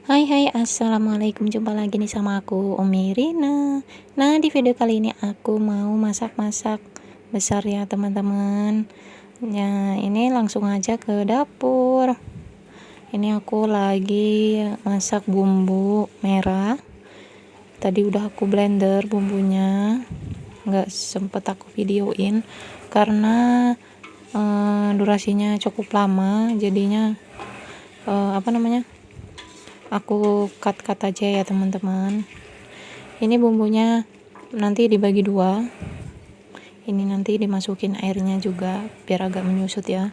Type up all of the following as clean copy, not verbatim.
Hai, assalamualaikum, jumpa lagi nih sama aku Umi Rina. Nah, di video kali ini aku mau masak-masak besar ya teman-teman. Nah, ini langsung aja ke dapur. Ini aku lagi masak bumbu merah. Tadi udah aku blender bumbunya, nggak sempet aku videoin karena durasinya cukup lama, jadinya aku cut aja ya teman-teman. Ini bumbunya nanti dibagi dua, ini nanti dimasukin airnya juga biar agak menyusut ya.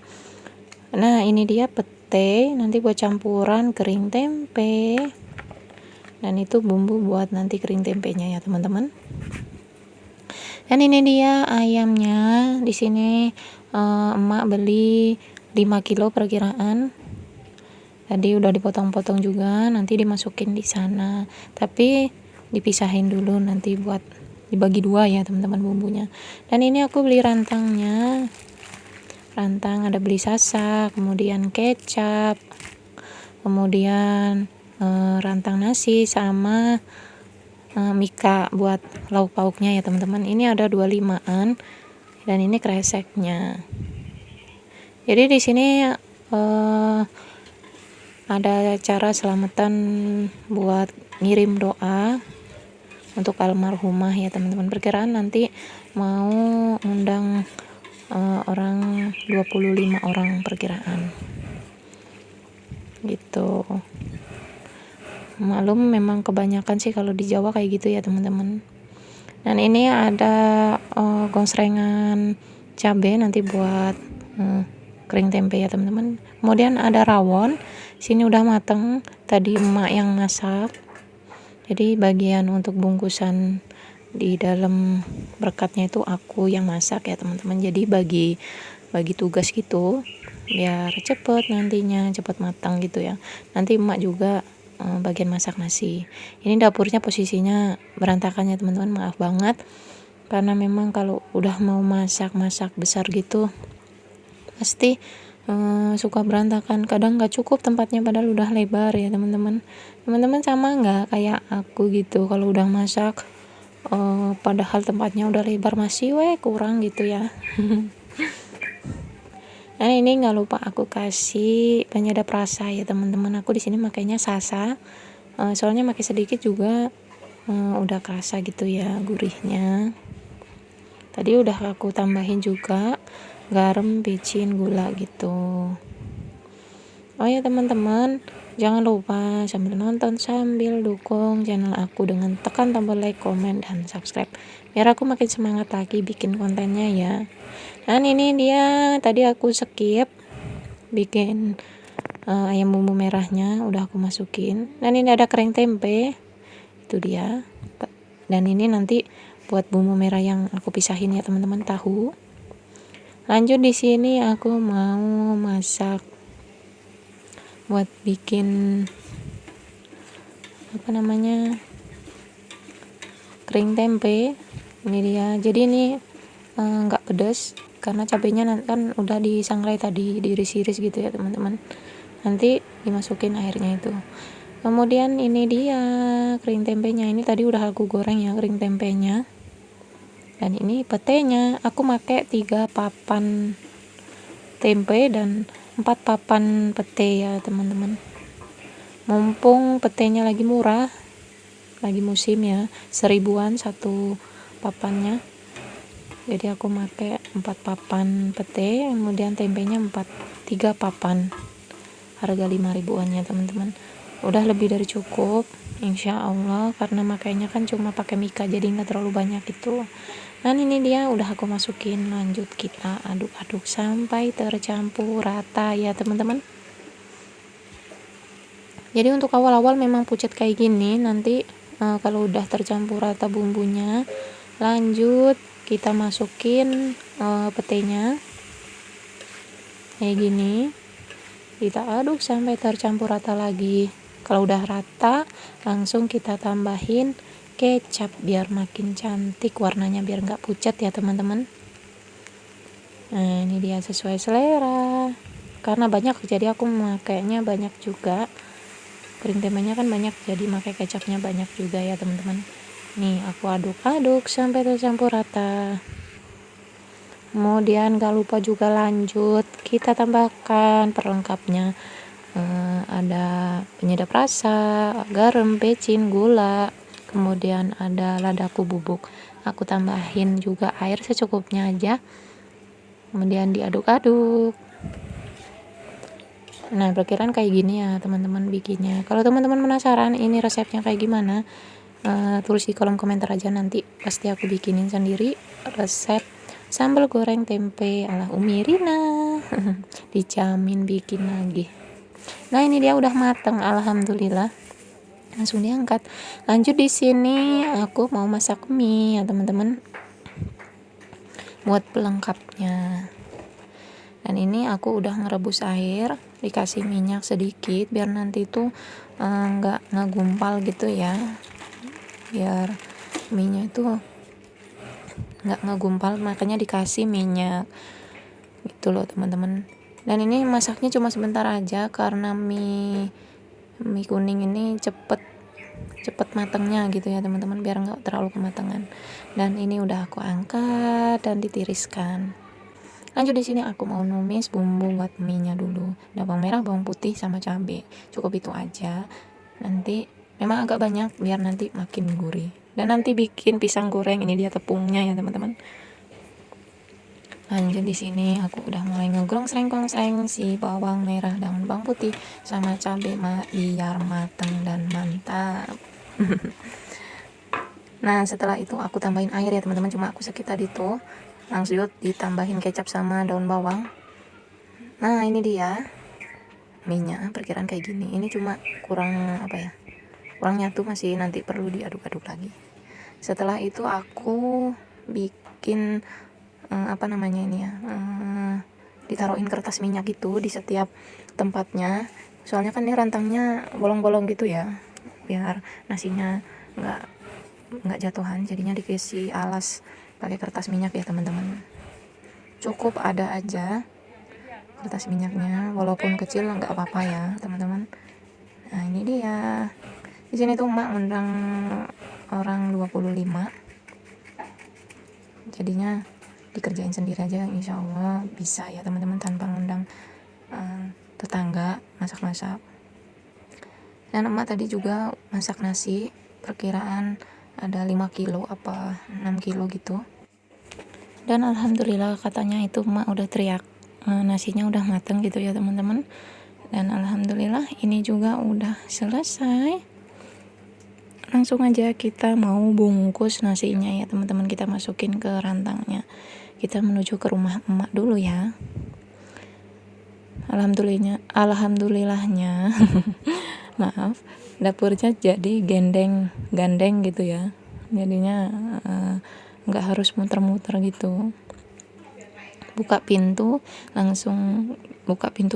Nah, ini dia pete nanti buat campuran kering tempe, dan itu bumbu buat nanti kering tempenya ya teman-teman. Dan ini dia ayamnya. Di sini emak beli 5 kilo perkiraan. Tadi udah dipotong-potong juga, nanti dimasukin di sana. Tapi dipisahin dulu nanti buat dibagi dua ya teman-teman bumbunya. Dan ini aku beli rantangnya. Rantang ada beli Sasa, kemudian kecap, kemudian rantang nasi sama mika buat lauk pauknya ya teman-teman. Ini ada 25-an dan ini kreseknya. Jadi di sini ada cara selamatan buat ngirim doa untuk almarhumah ya teman-teman. Perkiraan nanti mau undang orang 25 orang perkiraan gitu. Malum memang kebanyakan sih kalau di Jawa kayak gitu ya teman-teman. Dan ini ada gonsrengan cabai nanti buat kering tempe ya teman-teman. Kemudian ada rawon, sini udah mateng, tadi emak yang masak. Jadi bagian untuk bungkusan di dalam berkatnya itu aku yang masak ya teman-teman. Jadi bagi tugas gitu biar cepet nantinya, cepet matang gitu ya. Nanti emak juga bagian masak nasi. Ini dapurnya posisinya berantakan ya teman-teman, maaf banget karena memang kalau udah mau masak besar gitu pasti suka berantakan, kadang nggak cukup tempatnya padahal udah lebar ya teman-teman. Teman-teman sama nggak kayak aku gitu, kalau udah masak padahal tempatnya udah lebar masih kurang gitu ya. Nah, ini nggak lupa aku kasih penyedap rasa ya teman-teman. Aku di sini makainya Sasa, soalnya makai sedikit juga udah kerasa gitu ya gurihnya. Tadi udah aku tambahin juga garam, micin, gula gitu. Oh ya teman-teman, jangan lupa sambil nonton sambil dukung channel aku dengan tekan tombol like, komen, dan subscribe biar aku makin semangat lagi bikin kontennya ya. Dan ini dia tadi aku skip bikin ayam bumbu merahnya, udah aku masukin. Dan ini ada kering tempe, itu dia. Dan ini nanti buat bumbu merah yang aku pisahin ya teman-teman, tahu. Lanjut di sini aku mau masak buat bikin kering tempe. Ini dia. Jadi ini nggak pedas karena cabenya kan udah disangrai tadi, diiris-iris gitu ya teman-teman. Nanti dimasukin airnya itu. Kemudian ini dia kering tempenya. Ini tadi udah aku goreng ya kering tempenya. Dan ini petenya, aku pakai 3 papan tempe dan 4 papan pete ya teman-teman. Mumpung petenya lagi murah, lagi musim ya, 1000-an satu papannya. Jadi aku pakai 4 papan pete, kemudian tempenya 3 papan. Harga 5.000-an ya teman-teman. Udah lebih dari cukup insya Allah, karena makanya kan cuma pakai mika jadi nggak terlalu banyak itu. Dan ini dia udah aku masukin, lanjut kita aduk-aduk sampai tercampur rata ya teman-teman. Jadi untuk awal-awal memang pucat kayak gini, nanti kalau udah tercampur rata bumbunya, lanjut kita masukin petenya kayak gini, kita aduk sampai tercampur rata lagi. Kalau udah rata, langsung kita tambahin kecap biar makin cantik warnanya, biar nggak pucat ya teman-teman. Nah, ini dia sesuai selera. Karena banyak jadi aku makainya banyak juga. Kering tempenya kan banyak, jadi pakai kecapnya banyak juga ya teman-teman. Nih aku aduk-aduk sampai tercampur rata. Kemudian gak lupa juga lanjut kita tambahkan perlengkapnya. Ada penyedap rasa, garam, becin, gula, kemudian ada ladaku bubuk. Aku tambahin juga air secukupnya aja, kemudian diaduk-aduk. Nah, perkiraan kayak gini ya teman-teman bikinnya. Kalau teman-teman penasaran ini resepnya kayak gimana, tulis di kolom komentar aja, nanti pasti aku bikinin sendiri resep sambal goreng tempe ala Umi Rina. Dijamin bikin lagi. Nah, ini dia udah mateng, alhamdulillah. Langsung diangkat. Lanjut di sini aku mau masak mie ya teman-teman. Buat pelengkapnya. Dan ini aku udah ngerebus air, dikasih minyak sedikit biar nanti tuh nggak ngegumpal gitu ya. Biar mie-nya itu nggak ngegumpal, makanya dikasih minyak. Gitu loh teman-teman. Dan ini masaknya cuma sebentar aja karena mie kuning ini cepet matangnya gitu ya teman-teman, biar nggak terlalu kematangan. Dan ini udah aku angkat dan ditiriskan. Lanjut di sini aku mau numis bumbu buat mie-nya dulu. Ada bawang merah, bawang putih sama cabai. Cukup itu aja. Nanti memang agak banyak biar nanti makin gurih. Dan nanti bikin pisang goreng, ini dia tepungnya ya teman-teman. Lanjut di sini aku udah mulai ngegoreng si bawang merah dan bawang putih sama cabai biar matang dan mantap. Nah, setelah itu aku tambahin air ya teman-teman, cuma aku sekitar itu. Langsung ditambahin kecap sama daun bawang. Nah, ini dia minyak, perkiraan kayak gini. Ini cuma kurang kurang nyatu, masih nanti perlu diaduk-aduk lagi. Setelah itu aku bikin ditaruhin kertas minyak gitu di setiap tempatnya, soalnya kan ini rantangnya bolong-bolong gitu ya, biar nasinya nggak jatuhan, jadinya dikasih alas pakai kertas minyak ya teman-teman. Cukup ada aja kertas minyaknya, walaupun kecil nggak apa-apa ya teman-teman. Nah, ini dia. Di sini tuh Mbak undang orang 25, jadinya dikerjain sendiri aja, insya Allah bisa ya teman-teman, tanpa ngundang tetangga masak-masak. Dan emak tadi juga masak nasi, perkiraan ada 5 kilo apa 6 kilo gitu. Dan alhamdulillah katanya itu emak udah teriak nasinya udah mateng gitu ya teman-teman. Dan alhamdulillah ini juga udah selesai. Langsung aja kita mau bungkus nasinya ya teman-teman, kita masukin ke rantangnya. Kita menuju ke rumah emak dulu ya. Alhamdulillahnya maaf, dapurnya jadi gandeng gitu ya, jadinya nggak harus muter-muter gitu. Buka pintu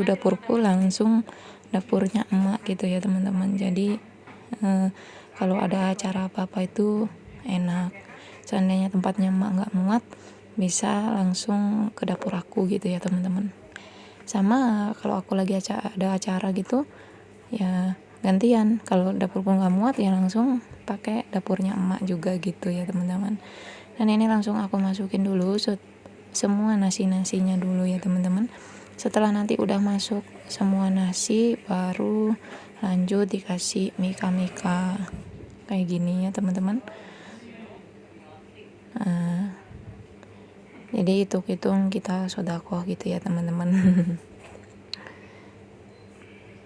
dapurku, langsung dapurnya emak gitu ya teman-teman. Jadi kalau ada acara apa-apa itu enak. Seandainya tempatnya emak nggak muat, bisa langsung ke dapur aku gitu ya teman-teman. Sama kalau aku lagi ada acara gitu ya gantian, kalau dapurku nggak muat ya langsung pakai dapurnya emak juga gitu ya teman-teman. Dan ini langsung aku masukin dulu semua nasinya dulu ya teman-teman. Setelah nanti udah masuk semua nasi, baru lanjut dikasih mika kayak gini ya teman-teman. Jadi hitung-hitung kita sedekah gitu ya teman-teman.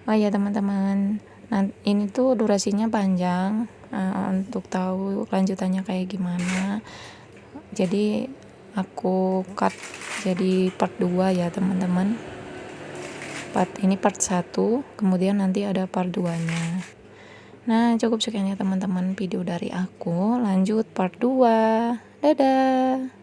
Oh ya teman-teman, nah ini tuh durasinya panjang, untuk tahu lanjutannya kayak gimana, jadi aku cut jadi part 2 ya teman-teman. Ini part 1, kemudian nanti ada part 2 nya. Nah, cukup sekian ya teman-teman video dari aku, lanjut part 2. Dadah.